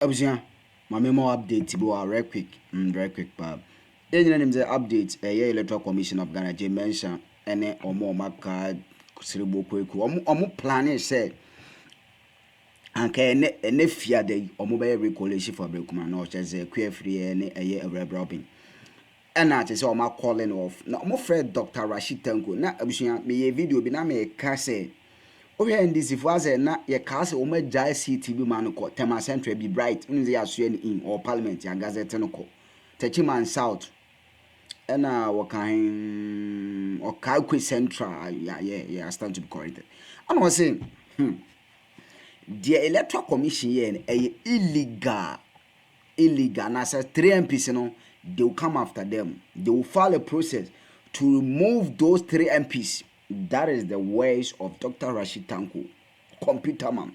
Abusia, my memo update bo very quick pab. Any name the update electoral commission of Ghana mention ene omo maka siribo kweku omo plan say anka ene fia dey omo be regulation for Akroma na ocheze kwe free ene robin. Ena te say omo calling off na omo friend Dr. Rashid Tanko na abusia me video bi na me ka say NDC for as na ye cast o ma Likee Tv man ko Tema Central be bright unze aso in or parliament ya gazette no ko Techiman South na wakan Okaikwe Central yeah stand to be corrected. I'm not saying the electoral commission here illegal na say 3 MPs no they will come after them. They will file a process to remove those 3 MPs. That is the words of Dr. Rashid Tanko, computer man.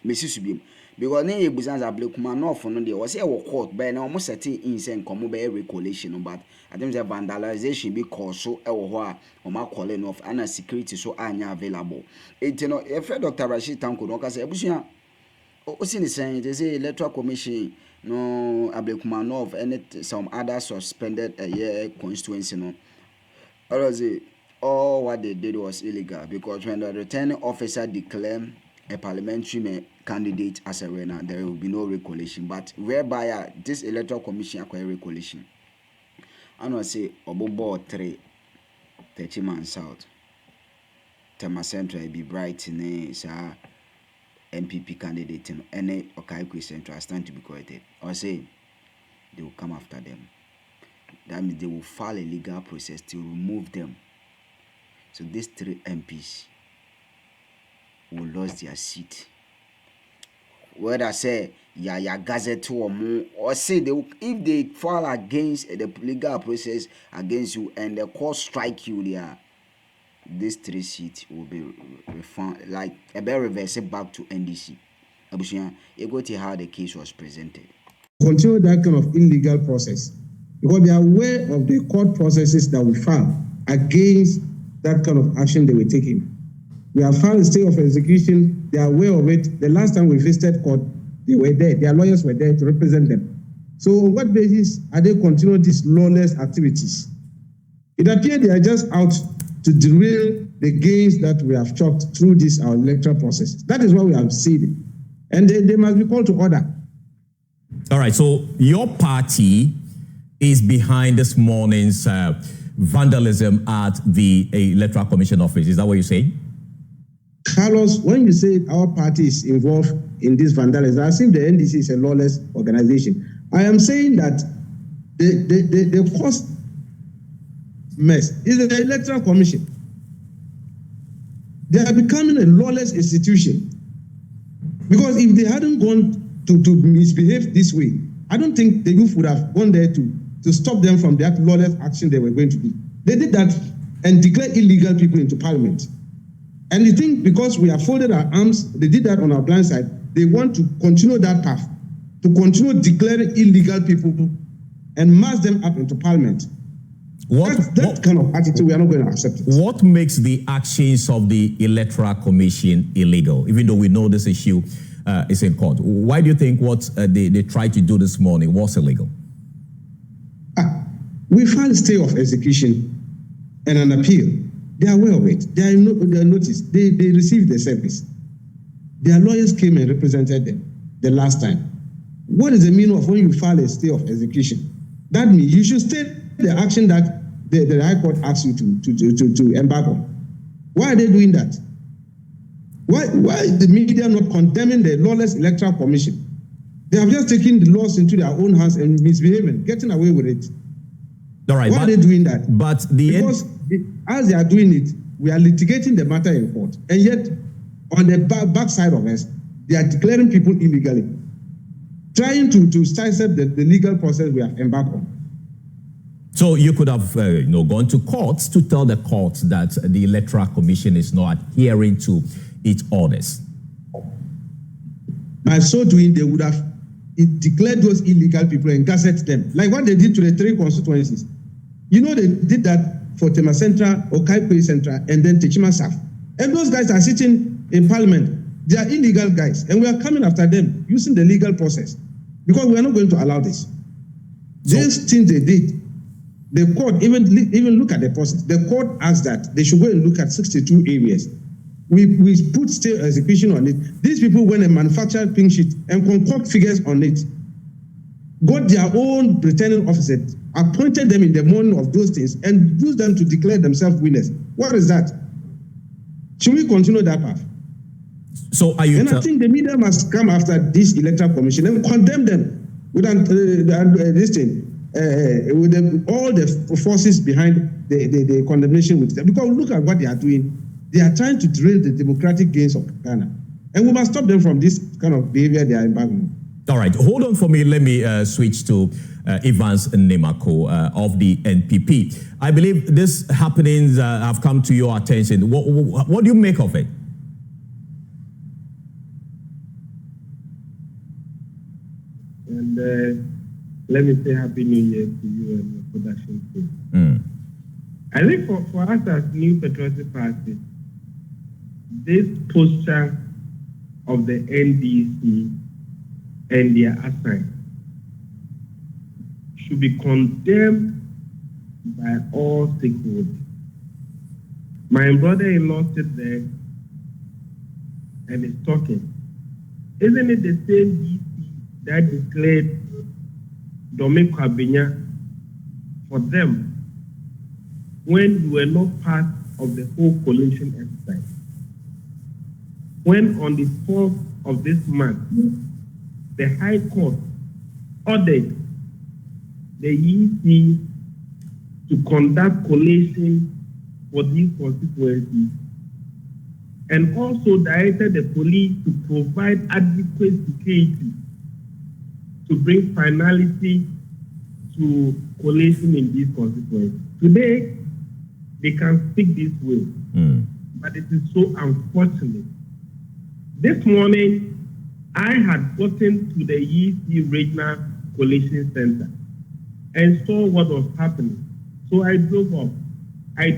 Mrs. Subim. Because ne business Akroma no for no dey was here court but now almost setting in saying come by regulation but I think the vandalization be cause so e wo ho a o ma calling off and security so anya available. It you know if Dr. Rashid Tanko no ka say ebusia o see saying they say electoral commission no Akroma no of any some other suspended constituency no. All what they did was illegal because when the returning officer declared a parliamentary candidate as a winner, there will be no regulation. But whereby this electoral commission acquire regulation, I want to say Obobo 3, Techiman South, Tema Central be bright in a NPP candidate and any Okaikwe Central stand to be corrected. Or say they will come after them. That means they will file a legal process to remove them. So these 3 MPs will lose their seat. Whether say gazette or say they will, if they file against the legal process against you and the court strike you there, these 3 seats will be refunded, like a better reverse back to NDC. Abusia, you go to how the case was presented. Continue that kind of illegal process because they are aware of the court processes that we filed against that kind of action they were taking. We have filed a stay of execution. They are aware of it. The last time we visited court, they were there. Their lawyers were there to represent them. So on what basis are they continuing these lawless activities? It appears they are just out to derail the gains that we have chalked through this our electoral process. That is what we have seen. And they must be called to order. All right, so your party is behind this morning's vandalism at the Electoral Commission office. Is that what you're saying? Carlos, when you say our party is involved in this vandalism, as if the NDC is a lawless organization. I am saying that the first mess is the Electoral Commission. They are becoming a lawless institution. Because if they hadn't gone to misbehave this way, I don't think the youth would have gone there to stop them from that lawless action they were going to do. They did that and declared illegal people into parliament. And you think because we have folded our arms, they did that on our blind side, they want to continue that path, to continue declaring illegal people and mass them up into parliament. That kind of attitude, we are not going to accept it. What makes the actions of the Electoral Commission illegal, even though we know this issue is in court? Why do you think what they tried to do this morning was illegal? We filed a stay of execution and an appeal. They are aware of it. They are noticed. They received the service. Their lawyers came and represented them the last time. What is the meaning of when you file a stay of execution? That means you should state the action that the High Court asks you to embark on. Why are they doing that? Why is the media not condemning the lawless Electoral Commission? They have just taken the laws into their own hands and misbehaving, getting away with it. All right, why are they doing that? But as they are doing it, we are litigating the matter in court. And yet, on the back side of us, they are declaring people illegally, trying to sidestep the legal process we have embarked on. So you could have gone to courts to tell the courts that the Electoral Commission is not adhering to its orders. By so doing, they would have declared those illegal people and gazette them, like what they did to the 3 constituencies. You know, they did that for Tema Central, Okaikwe Central, and then Techiman South. And those guys are sitting in parliament. They are illegal guys, and we are coming after them using the legal process. because we are not going to allow this. These things they did, the court, even look at the process. The court asked that they should go and look at 62 areas. We put state execution on it. These people went and manufactured pink sheet and concoct figures on it. Got their own returning officer, appointed them in the morning of those things, and used them to declare themselves winners. What is that? Should we continue that path? So are you? And I think the media must come after this electoral commission and condemn them with this thing, with all the forces behind the condemnation with them. Because look at what they are doing. They are trying to derail the democratic gains of Ghana. And we must stop them from this kind of behavior they are embarking on. All right, hold on for me. Let me switch to Evans Nemako of the NPP. I believe these happenings have come to your attention. What do you make of it? And let me say Happy New Year to you and your production team. I think for us as New Patriotic Party, this posture of the NDC and their assign should be condemned by all stakeholders. My brother-in-law sits there and is talking. Isn't it the same DC that declared Dominic Abinya for them when you were not part of the whole coalition exercise? When on the 4th of this month, the High Court ordered the EC to conduct collation for these constituencies and also directed the police to provide adequate security to bring finality to collation in these constituencies. Today, they can speak this way, but it is so unfortunate. This morning, I had gotten to the EC Regional Collation Center and saw what was happening. So I drove up. I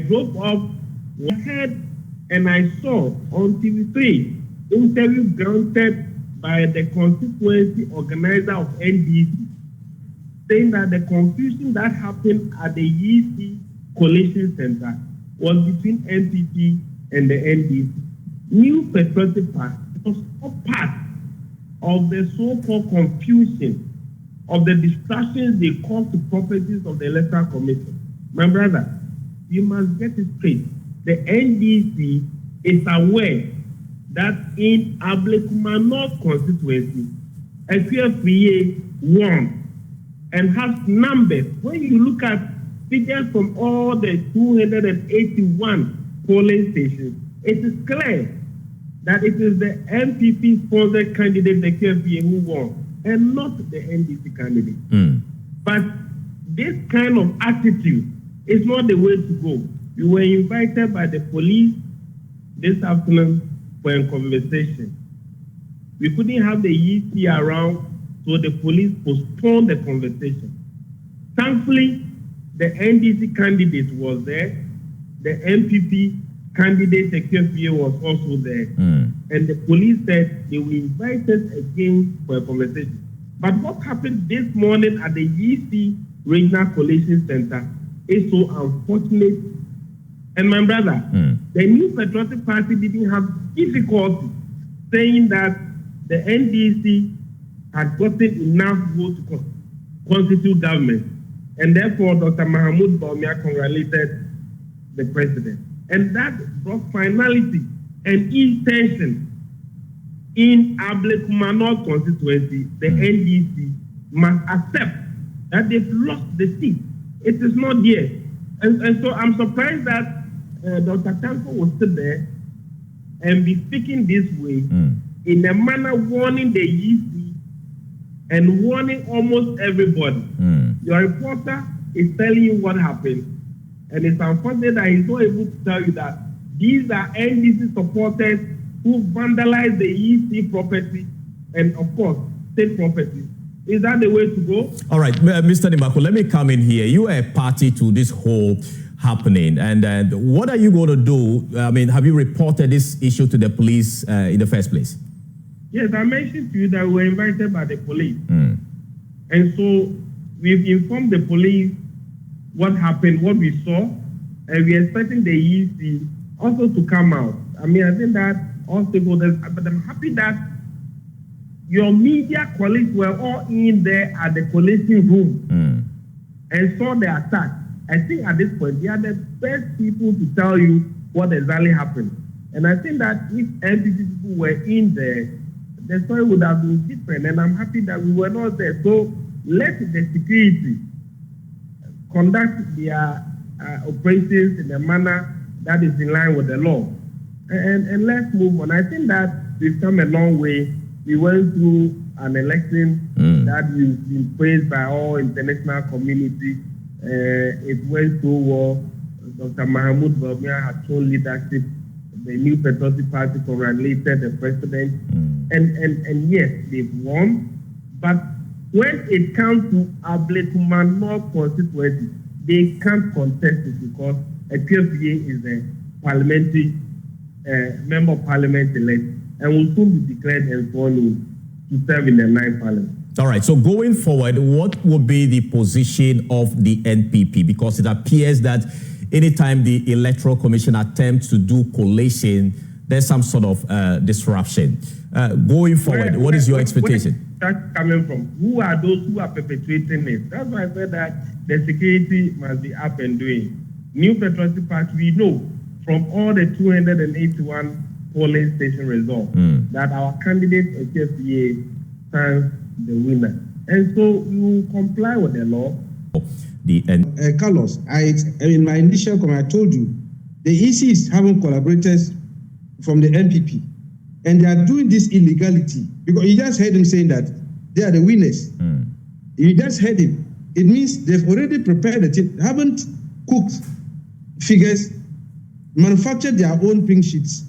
heard and I saw on TV3 interview granted by the constituency organizer of NDC, saying that the confusion that happened at the EC Collation Center was between NPP and the NDC. New Patriotic Party was all part of the so-called confusion of the distractions they caused to properties of the Electoral Commission. My brother, you must get it straight. The NDC is aware that in Ablekuma North constituency, Accusations won and has numbers. When you look at figures from all the 281 polling stations, it is clear that it is the NPP sponsored candidate, the Kelvin, who won, and not the NDC candidate. But this kind of attitude is not the way to go. We were invited by the police this afternoon for a conversation. We couldn't have the EC around, so the police postponed the conversation. Thankfully, the NDC candidate was there, the NPP candidate Kelvin was also there, and the police said they will invite us again for a conversation. But what happened this morning at the EC Regional Collation Center is so unfortunate. And my brother, the New Patriotic Party didn't have difficulty saying that the NDC had gotten enough votes to constitute government, and therefore Dr. Mahmoud Bawumia congratulated the president. And that brought finality and ease tension in Ablekuma North constituency. The NDC must accept that they've lost the seat. It is not there. And so I'm surprised that Dr. Tanko will sit there and be speaking this way in a manner warning the EC and warning almost everybody. Your reporter is telling you what happened. And it's unfortunate that he's not able to tell you that these are NDC supporters who vandalized the EC property and, of course, state property. Is that the way to go? All right, Mr. Nemako, let me come in here. You are a party to this whole happening. And what are you going to do? I mean, have you reported this issue to the police in the first place? Yes, I mentioned to you that we were invited by the police. And so we've informed the police what happened, what we saw, and we're expecting the EC also to come out. I mean, I think that all stakeholders, but I'm happy that your media colleagues were all in there at the collation room and saw the attack. I think at this point, they are the best people to tell you what exactly happened. And I think that if NPP people were in there, the story would have been different. And I'm happy that we were not there. So let the security conduct their operations in a manner that is in line with the law. And let's move on. I think that we've come a long way. We went through an election that has been praised by all international community. It went so well. Dr. Mahmoud Bawumia has shown leadership. The New Patriotic Party congratulated the president. And yes, they've won. But when it comes to Ablekumanor constituency, they can't contest it because a PFA is a parliamentary member of parliament elect and will soon be declared and sworn in to serve in the 9th parliament. All right, so going forward, what would be the position of the NPP? Because it appears that anytime the Electoral Commission attempts to do collation, there's some sort of disruption. Going forward, what is your expectation? Where that's coming from? Who are those who are perpetrating it? That's why I said that the security must be up and doing. New Patriotic Party, we know from all the 281 polling station results that our candidate HFCA stands the winner. And so we will comply with the law. Carlos, in my initial comment, I told you the EC is having collaborators from the NPP, and they are doing this illegality because you just heard him saying that they are the winners. You just heard him. It means they've already prepared it, haven't cooked figures, manufactured their own pink sheets,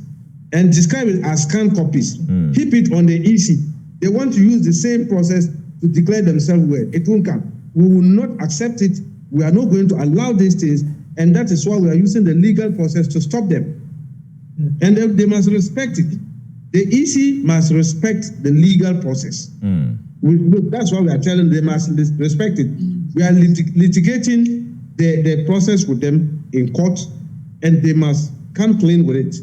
and describe it as scanned copies. Keep it on the EC. They want to use the same process to declare themselves well. It won't come. We will not accept it. We are not going to allow these things, and that is why we are using the legal process to stop them. And they must respect it. The EC must respect the legal process. That's why we are telling them they must respect it. We are litigating the process with them in court, and they must come clean with it.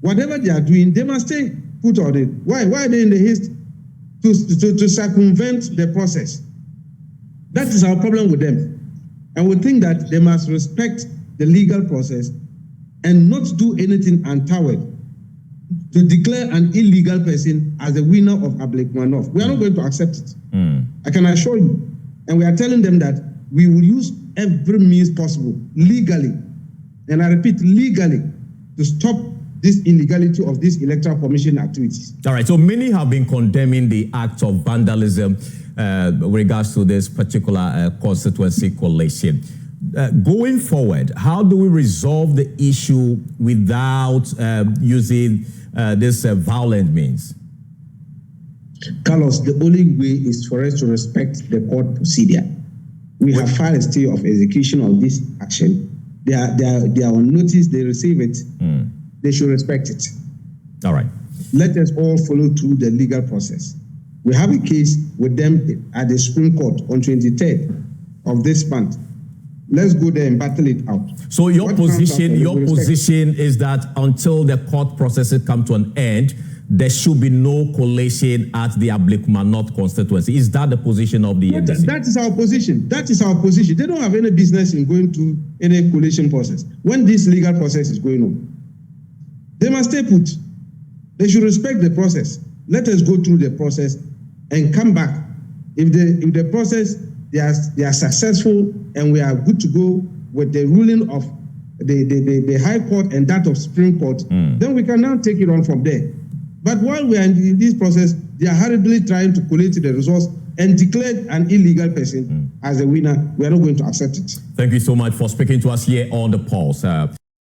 Whatever they are doing, they must stay put on it. Why are they in the haste to circumvent the process? That is our problem with them. And we think that they must respect the legal process and not do anything untoward to declare an illegal person as the winner of Ablekumanor. We are not going to accept it. I can assure you. And we are telling them that we will use every means possible, legally, and I repeat, legally, to stop this illegality of this electoral commission activities. All right, so many have been condemning the act of vandalism with regards to this particular constituency collation. Going forward, how do we resolve the issue without using this violent means? Carlos, the only way is for us to respect the court procedure. We have filed a stay of execution of this action. They are on notice, they receive it. They should respect it. All right. Let us all follow through the legal process. We have a case with them at the Supreme Court on 23rd of this month. Let's go there and battle it out. So your position is that until the court processes come to an end, there should be no collation at the Ablekumanor constituency. Is that the position of the NDC? That is our position. That is our position. They don't have any business in going to any collation process when this legal process is going on. They must stay put. They should respect the process. Let us go through the process and come back. If the process they are successful and we are good to go with the ruling of the High Court and that of Supreme Court, then we can now take it on from there. But while we are in this process, they are hurriedly trying to collate the results and declare an illegal person as a winner. We are not going to accept it. Thank you so much for speaking to us here on The Pulse.